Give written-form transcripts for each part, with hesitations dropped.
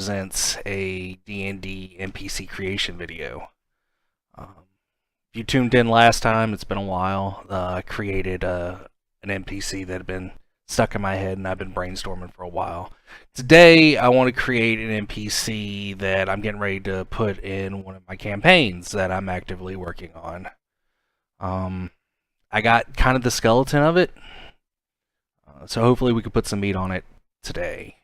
Presents a D&D NPC creation video. If you tuned in last time, it's been a while. I created an NPC that had been stuck in my head and I've been brainstorming for a while. Today, I want to create an NPC that I'm getting ready to put in one of my campaigns that I'm actively working on. I got kind of the skeleton of it, so hopefully we can put some meat on it today.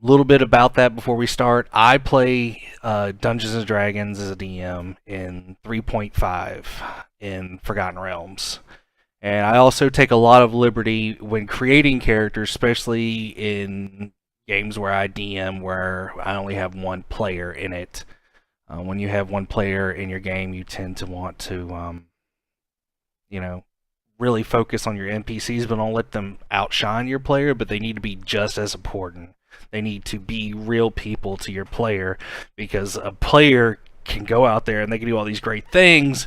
A little bit about that before we start. I play Dungeons and Dragons as a DM in 3.5 in Forgotten Realms. And I also take a lot of liberty when creating characters, especially in games where I DM where I only have one player in it. When you have one player in your game, you tend to want to, really focus on your NPCs, but don't let them outshine your player, but they need to be just as important. They need to be real people to your player, because a player can go out there and they can do all these great things,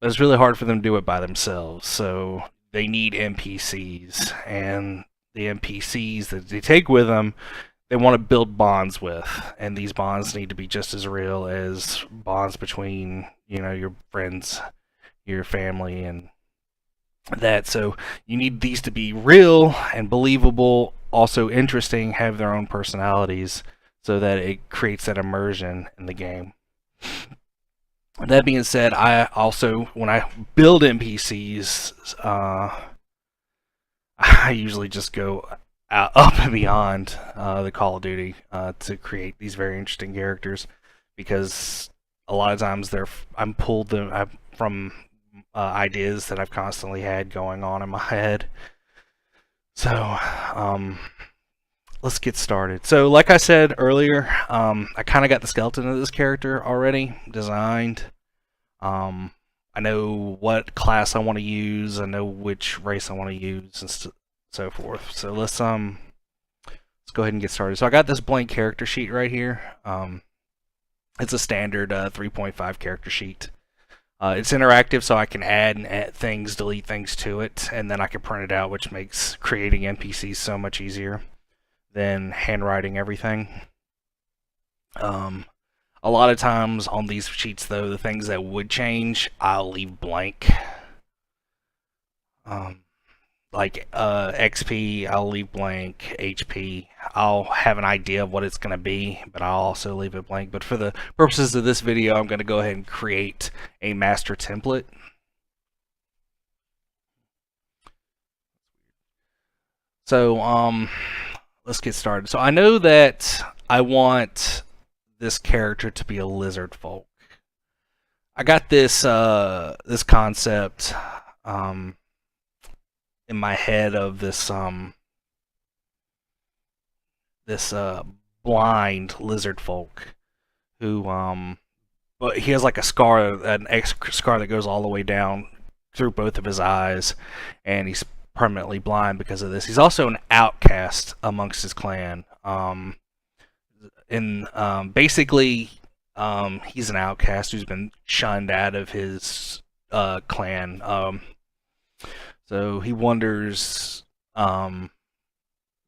but it's really hard for them to do it by themselves. So they need NPCs, and the NPCs that they take with them, they want to build bonds with, and these bonds need to be just as real as bonds between, your friends, your family, and that. So you need these to be real and believable, also interesting, have their own personalities, so that it creates that immersion in the game. That being said, I also, when I build NPCs, I usually just go up and beyond the Call of Duty to create these very interesting characters, because a lot of times I'm pulled from ideas that I've constantly had going on in my head. So let's get started. So like I said earlier, I kind of got the skeleton of this character already designed. I know what class I want to use. I know which race I want to use, and so forth. So let's go ahead and get started. So I got this blank character sheet right here. It's a standard 3.5 character sheet. It's interactive, so I can add things, delete things to it, and then I can print it out, which makes creating NPCs so much easier than handwriting everything. A lot of times on these sheets, though, the things that would change, I'll leave blank. Like XP, I'll leave blank. HP, I'll have an idea of what it's going to be, but I'll also leave it blank. But for the purposes of this video, I'm going to go ahead and create a master template. So let's get started. So I know that I want this character to be a lizard folk. I got this this concept in my head of this blind lizard folk who but he has like a scar, an X scar that goes all the way down through both of his eyes, and he's permanently blind because of this. He's also an outcast amongst his clan. Basically, he's an outcast who's been shunned out of his clan. So he wanders the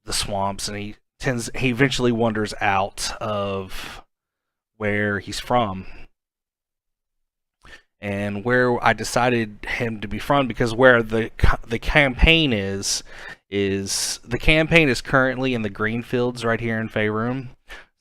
swamps, and he eventually wanders out of where he's from, and where I decided him to be from, because where the campaign is the campaign is currently in the green fields right here in Faerun.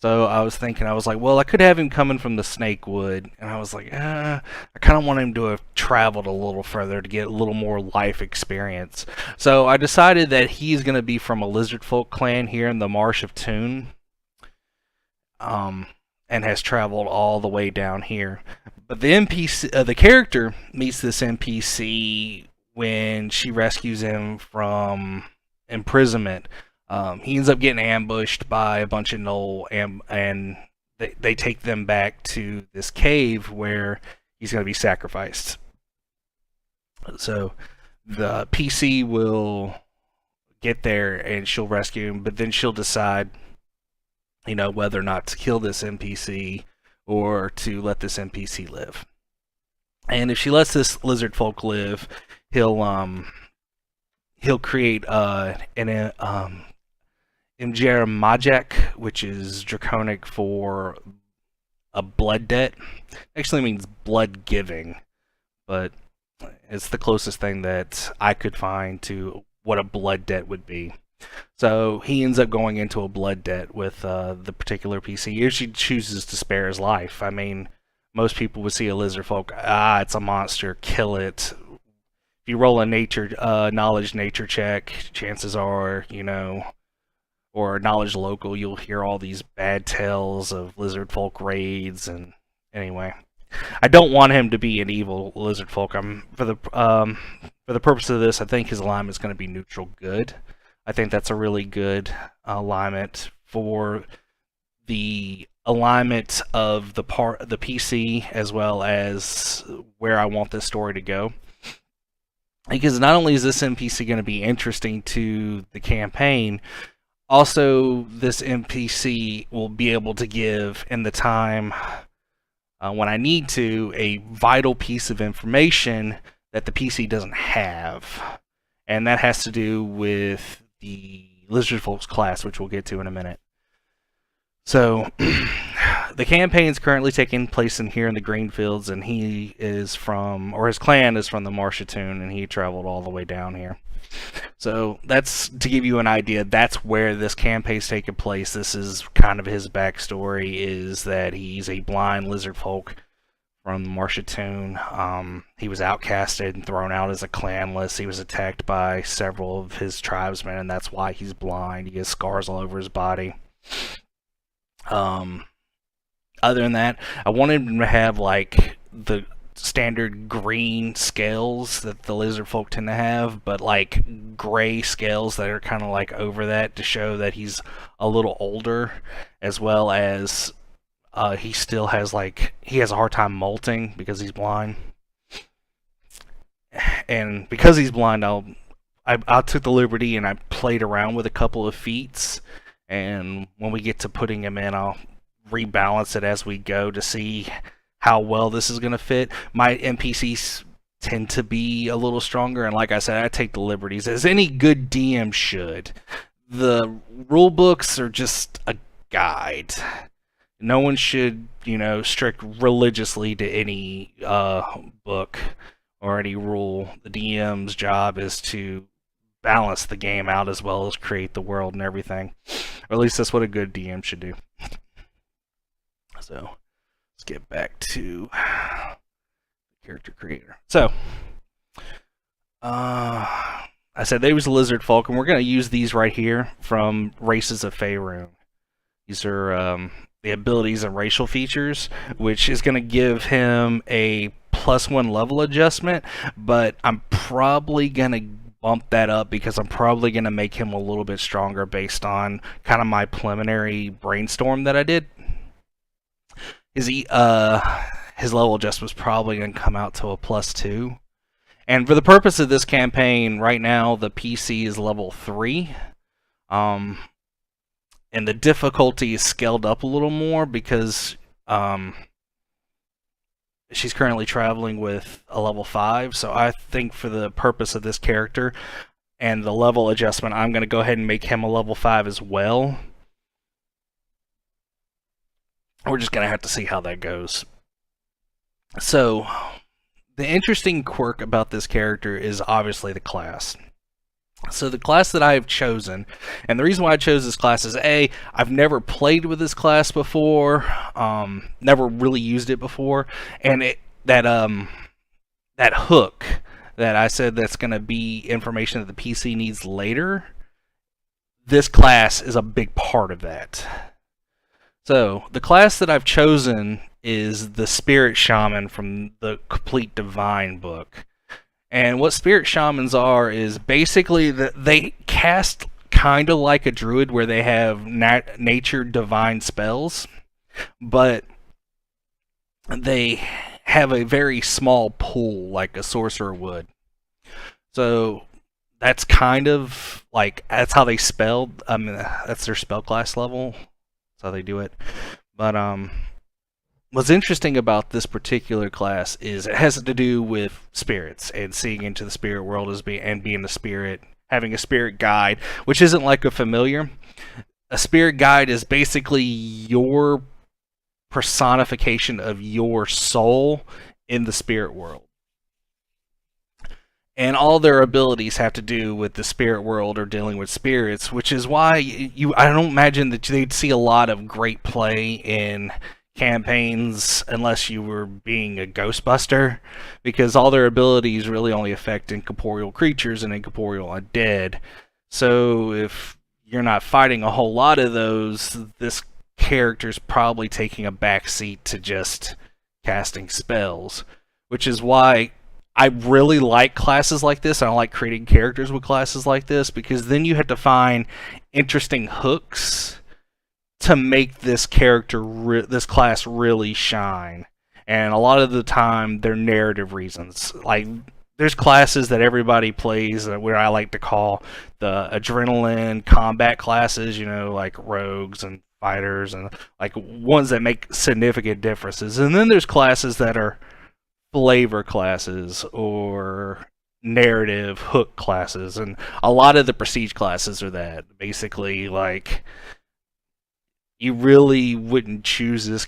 So I was like, well, I could have him coming from the Snakewood, and I was like, I kind of want him to have traveled a little further to get a little more life experience. So I decided that he's going to be from a lizard folk clan here in the Marsh of Toon, and has traveled all the way down here. But the NPC, the character, meets this NPC when she rescues him from imprisonment. He ends up getting ambushed by a bunch of Gnoll, and they take them back to this cave where he's going to be sacrificed. So the PC will get there and she'll rescue him, but then she'll decide, whether or not to kill this NPC or to let this NPC live. And if she lets this lizard folk live, he'll create an Majek, which is draconic for a blood debt. Actually means blood giving, but it's the closest thing that I could find to what a blood debt would be. So he ends up going into a blood debt with the particular PC. If she chooses to spare his life. I mean, most people would see a lizard folk, it's a monster, kill it. If you roll a knowledge nature check, chances are, or knowledge local, you'll hear all these bad tales of lizard folk raids. And anyway, I don't want him to be an evil lizard folk. For the purpose of this, I think his alignment is going to be neutral good. I think that's a really good alignment for the alignment of the PC as well as where I want this story to go. Because not only is this NPC going to be interesting to the campaign, also this NPC will be able to give in the time when I need to a vital piece of information that the PC doesn't have. And that has to do with the Lizard Folks class, which we'll get to in a minute. So, the campaign is currently taking place in here in the Greenfields, and he is from, or his clan is from the Marshatoon, and he traveled all the way down here. So, that's to give you an idea, that's where this campaign's taking place. This is kind of his backstory, is that he's a blind lizard folk from Marshatoon. He was outcasted and thrown out as a clanless. He was attacked by several of his tribesmen, and that's why he's blind. He has scars all over his body. Other than that, I wanted him to have like the standard green scales that the lizard folk tend to have, but like gray scales that are kind of like over that to show that he's a little older, as well as he still has he has a hard time molting because he's blind. And because he's blind, I took the liberty and I played around with a couple of feats, and when we get to putting him in, I'll rebalance it as we go to see how well this is going to fit. My NPCs tend to be a little stronger, and like I said, I take the liberties, as any good DM should. The rule books are just a guide. No one should, strict religiously to any book or any rule. The DM's job is to balance the game out as well as create the world and everything. Or at least that's what a good DM should do. So, let's get back to character creator. So, I said they was a lizard folk, and we're going to use these right here from Races of Faerun. These are the abilities and racial features, which is going to give him a +1 level adjustment, but I'm probably going to bump that up because I'm probably going to make him a little bit stronger based on kind of my preliminary brainstorm that I did. His level adjustment is probably going to come out to a +2. And for the purpose of this campaign, right now the PC is level 3. And the difficulty is scaled up a little more because she's currently traveling with a level 5. So I think for the purpose of this character and the level adjustment, I'm going to go ahead and make him a level 5 as well. We're just going to have to see how that goes. So, the interesting quirk about this character is obviously the class. So the class that I have chosen, and the reason why I chose this class is I've never played with this class before, never really used it before, and that hook that I said that's going to be information that the PC needs later, this class is a big part of that. So, the class that I've chosen is the Spirit Shaman from the Complete Divine book. And what Spirit Shamans are is basically that they cast kind of like a druid where they have nature divine spells, but they have a very small pool like a sorcerer would. So, that's kind of that's how they spell. That's their spellclass level. How they do it. But what's interesting about this particular class is it has to do with spirits and seeing into the spirit world and being a spirit, having a spirit guide, which isn't like a familiar. a spirit guide is basically your personification of your soul in the spirit world. And all their abilities have to do with the spirit world or dealing with spirits, which is why I don't imagine that they'd see a lot of great play in campaigns unless you were being a ghostbuster, because all their abilities really only affect incorporeal creatures and incorporeal undead. So if you're not fighting a whole lot of those, this character's probably taking a backseat to just casting spells, which is why I really like classes like this. I don't like creating characters with classes like this, because then you have to find interesting hooks to make this this class really shine. And a lot of the time, they're narrative reasons. Like, there's classes that everybody plays where I like to call the adrenaline combat classes, you know, like rogues and fighters, and like ones that make significant differences. And then there's classes that are flavor classes or narrative hook classes, and a lot of the prestige classes are that. Basically, like, you really wouldn't choose this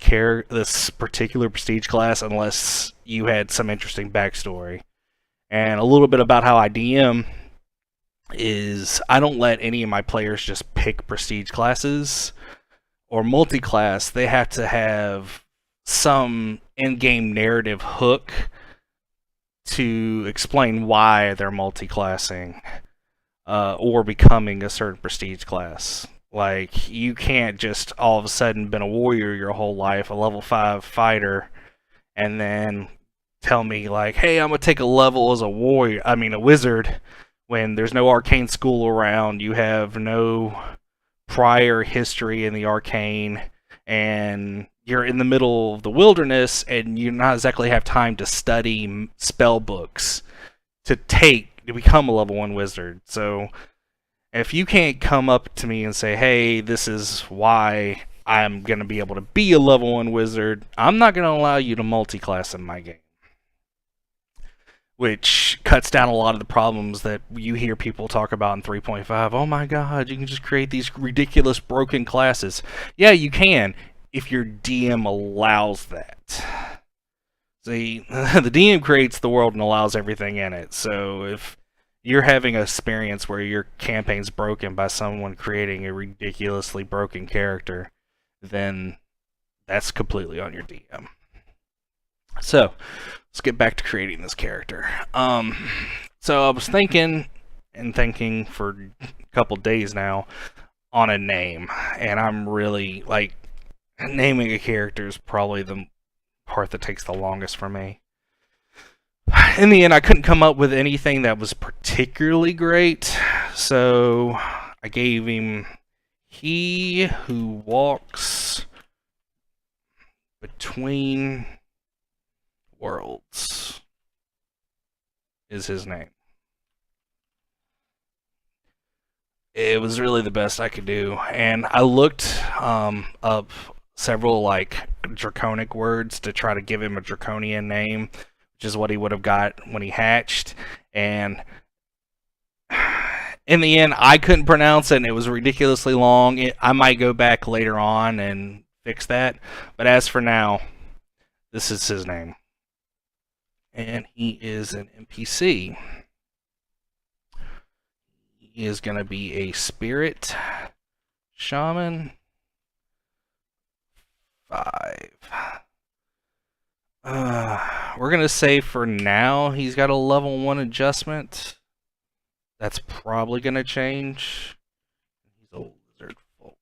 particular prestige class unless you had some interesting backstory. And a little bit about how I DM is I don't let any of my players just pick prestige classes or multi-class. They have to have some in-game narrative hook to explain why they're multi-classing or becoming a certain prestige class. Like, you can't just all of a sudden been a warrior your whole life, a level 5 fighter, and then tell me like, hey, I'm gonna take a level as a wizard, when there's no arcane school around, you have no prior history in the arcane, and you're in the middle of the wilderness, and you not exactly have time to study spell books to become a level 1 wizard. So if you can't come up to me and say, hey, this is why I'm going to be able to be a level 1 wizard, I'm not going to allow you to multi-class in my game. Which cuts down a lot of the problems that you hear people talk about in 3.5. Oh my god, you can just create these ridiculous broken classes. Yeah, you can, if your DM allows that. See, the DM creates the world and allows everything in it. So if you're having an experience where your campaign's broken by someone creating a ridiculously broken character, then that's completely on your DM. So let's get back to creating this character. So I was thinking for a couple days now on a name, and I'm really like, naming a character is probably the part that takes the longest for me. In the end, I couldn't come up with anything that was particularly great, so I gave him He Who Walks Between Worlds is his name. It was really the best I could do, and I looked up several like draconic words to try to give him a draconian name, which is what he would have got when he hatched, and in the end I couldn't pronounce it and it was ridiculously long. I might go back later on and fix that, but as for now, this is his name. And he is an NPC. He is going to be a spirit shaman. 5. We're going to say for now he's got a level 1 adjustment. That's probably going to change. He's a lizard folk.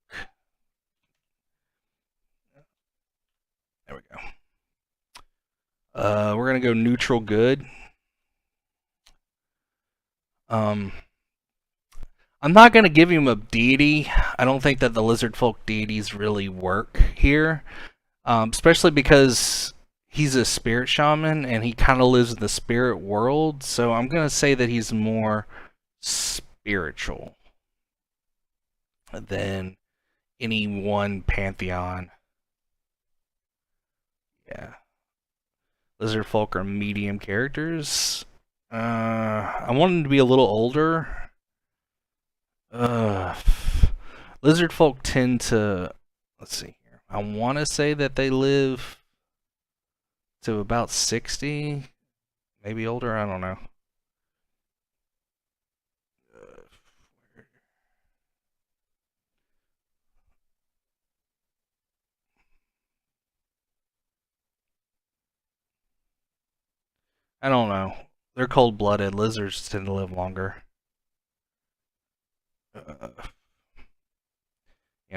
There we go. We're going to go neutral good. I'm not going to give him a deity. I don't think that the lizard folk deities really work here. Especially because he's a spirit shaman and he kind of lives in the spirit world. So I'm going to say that he's more spiritual than any one pantheon. Yeah. Lizard folk are medium characters. I want him to be a little older. Lizard folk tend to, let's see here. I want to say that they live to about 60, maybe older. I don't know. I don't know. They're cold-blooded. Lizards tend to live longer. You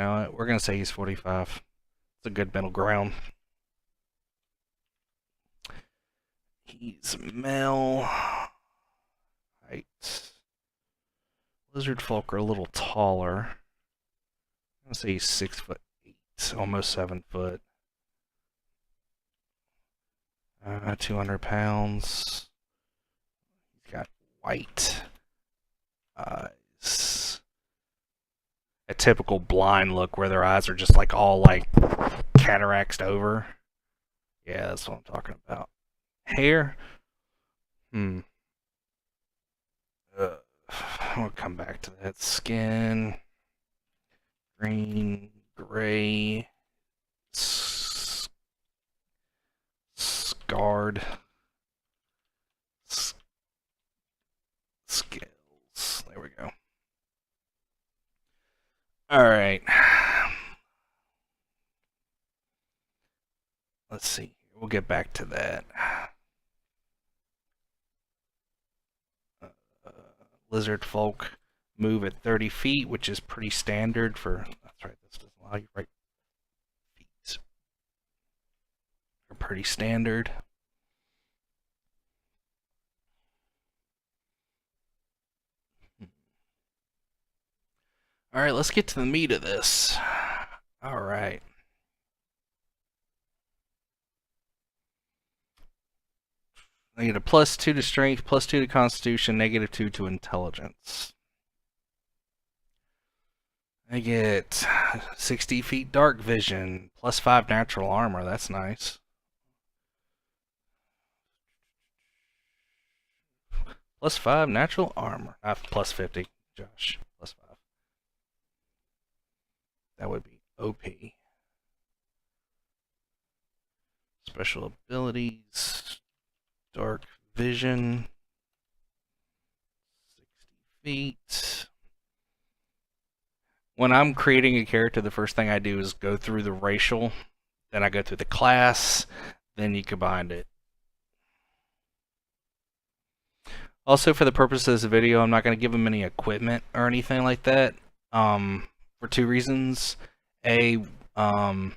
know what? We're gonna say he's 45. It's a good middle ground. He's male. Height. Lizard folk are a little taller. I'm gonna say he's 6'8", almost 7 foot. 200 pounds. He's got white eyes. A typical blind look where their eyes are just like all like cataracted over. Yeah, that's what I'm talking about. Hair. I'll come back to that. Skin. Green, gray, scarred, scales. There we go. Alright. Let's see. We'll get back to that. Lizard folk move at 30 feet, which is pretty standard for... That's right, this doesn't allow you right feet. They're pretty standard. Alright, let's get to the meat of this. Alright. I get a +2 to strength, +2 to constitution, -2 to intelligence. I get 60 feet dark vision, +5 natural armor. That's nice. +5 natural armor. +50, Josh. +5. That would be OP. Special abilities. Dark vision. 60 feet. When I'm creating a character, the first thing I do is go through the racial, then I go through the class, then you combine it. Also, for the purposes of the video, I'm not going to give them any equipment or anything like that, for 2 reasons. A, the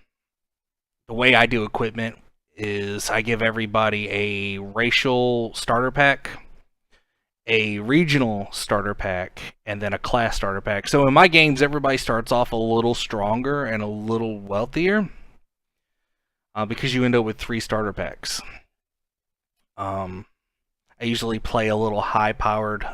way I do equipment is I give everybody a racial starter pack, a regional starter pack, and then a class starter pack. So in my games, everybody starts off a little stronger and a little wealthier, because you end up with 3 starter packs. I usually play a little high-powered.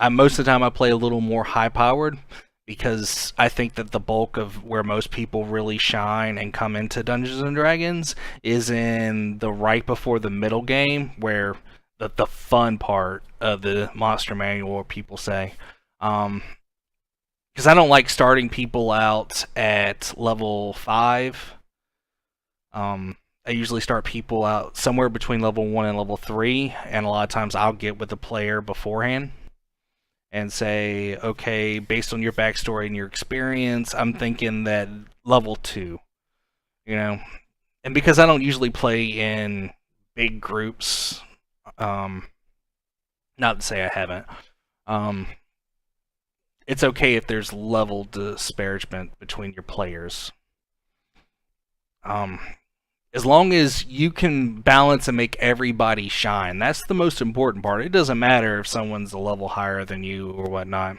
Most of the time I play a little more high-powered, because I think that the bulk of where most people really shine and come into Dungeons and Dragons is in the right before the middle game, where the fun part of the monster manual, people say. Because I don't like starting people out at level 5. I usually start people out somewhere between level 1 and level 3, and a lot of times I'll get with the player beforehand and say, okay, based on your backstory and your experience, I'm thinking that level 2, you know? And because I don't usually play in big groups, not to say I haven't, it's okay if there's level disparagement between your players. As long as you can balance and make everybody shine, that's the most important part. It doesn't matter if someone's a level higher than you or whatnot.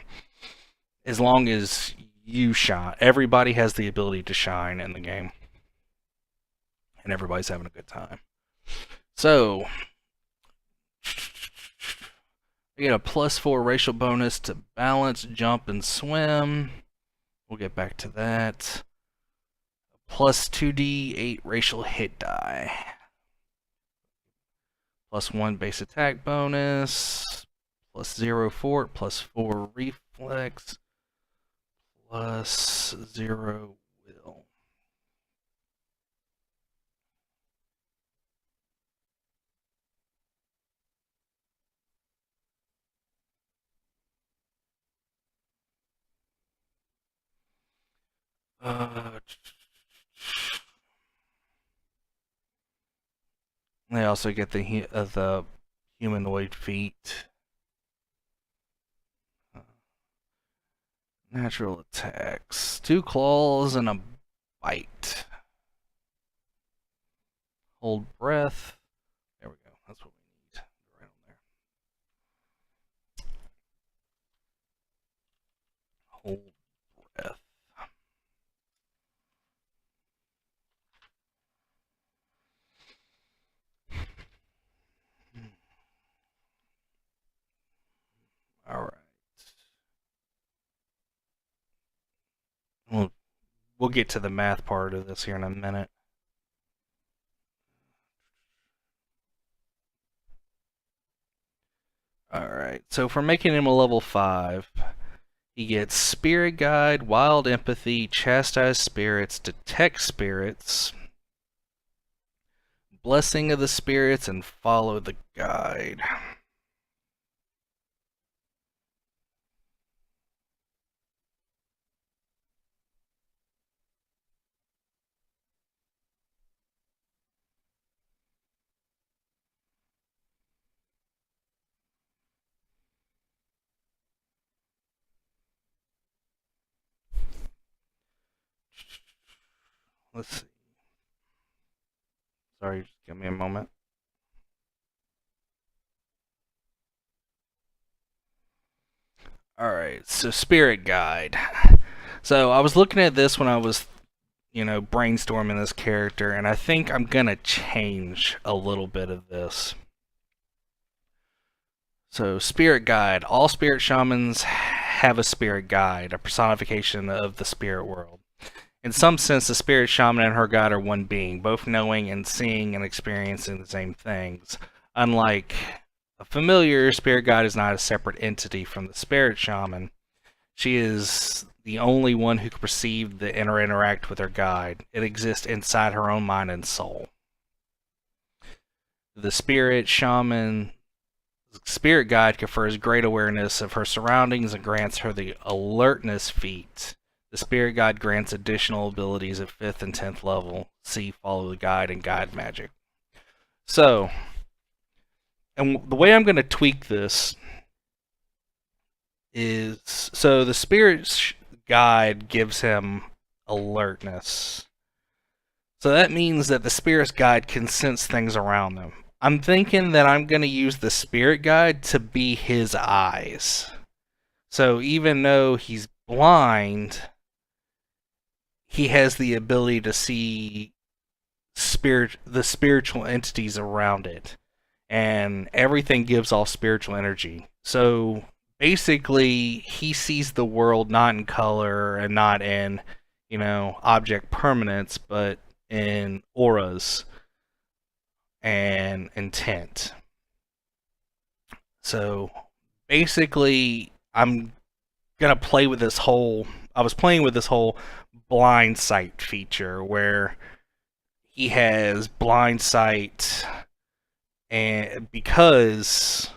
As long as you shine, everybody has the ability to shine in the game, and everybody's having a good time. So, we get a +4 racial bonus to balance, jump, and swim. We'll get back to that. Plus 2d8 racial hit die. +1 base attack bonus. +0 fort, +4 reflex. plus 0 will. They also get the humanoid feet. Natural attacks. 2 claws and a bite. Hold breath. There we go. That's what we need. Right on there. Hold breath. Alright. We'll get to the math part of this here in a minute. Alright, so for making him a level 5, he gets Spirit Guide, Wild Empathy, Chastise Spirits, Detect Spirits, Blessing of the Spirits, and Follow the Guide. Let's see. Sorry, just give me a moment. Alright, so Spirit Guide. So I was looking at this when I was, brainstorming this character, and I think I'm gonna change a little bit of this. So, Spirit Guide. All spirit shamans have a spirit guide, a personification of the spirit world. In some sense, the spirit shaman and her guide are one being, both knowing and seeing and experiencing the same things. Unlike a familiar, spirit guide is not a separate entity from the spirit shaman. She is the only one who can perceive the interact with her guide. It exists inside her own mind and soul. The spirit guide confers great awareness of her surroundings and grants her the alertness feat. The spirit guide grants additional abilities at 5th and 10th level. See Follow the Guide and Guide Magic. So, and the way I'm going to tweak this is, so the spirit guide gives him alertness. So that means that the spirit's guide can sense things around them. I'm thinking that I'm going to use the spirit guide to be his eyes. So even though he's blind, he has the ability to see the spiritual entities around it. And everything gives off spiritual energy. So basically, he sees the world not in color and not in, object permanence, but in auras and intent. So basically, I'm gonna play with this whole. I was playing with this whole blind sight feature where he has blind sight, and because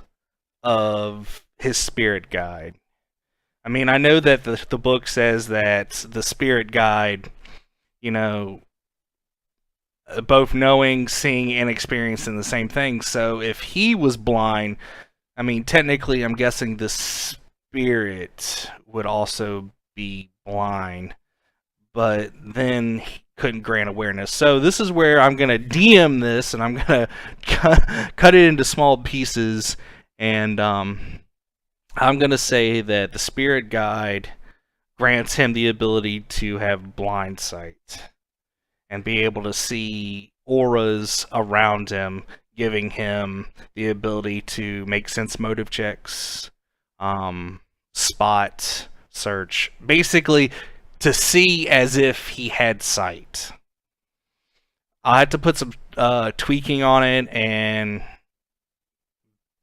of his spirit guide. I mean, I know that the book says that the spirit guide, both knowing, seeing, and experiencing the same thing. So if he was blind, I mean, technically, I'm guessing the spirit would also be blind, but then he couldn't grant awareness. So this is where I'm going to DM this, and I'm going to cut it into small pieces, and I'm going to say that the spirit guide grants him the ability to have blind sight and be able to see auras around him, giving him the ability to make sense motive checks, spot, search, basically to see as if he had sight. I had to put some tweaking on it and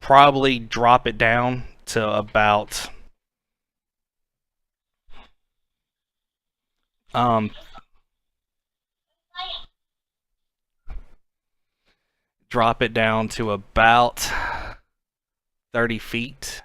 probably drop it down to about Um, drop it down to about 30 feet.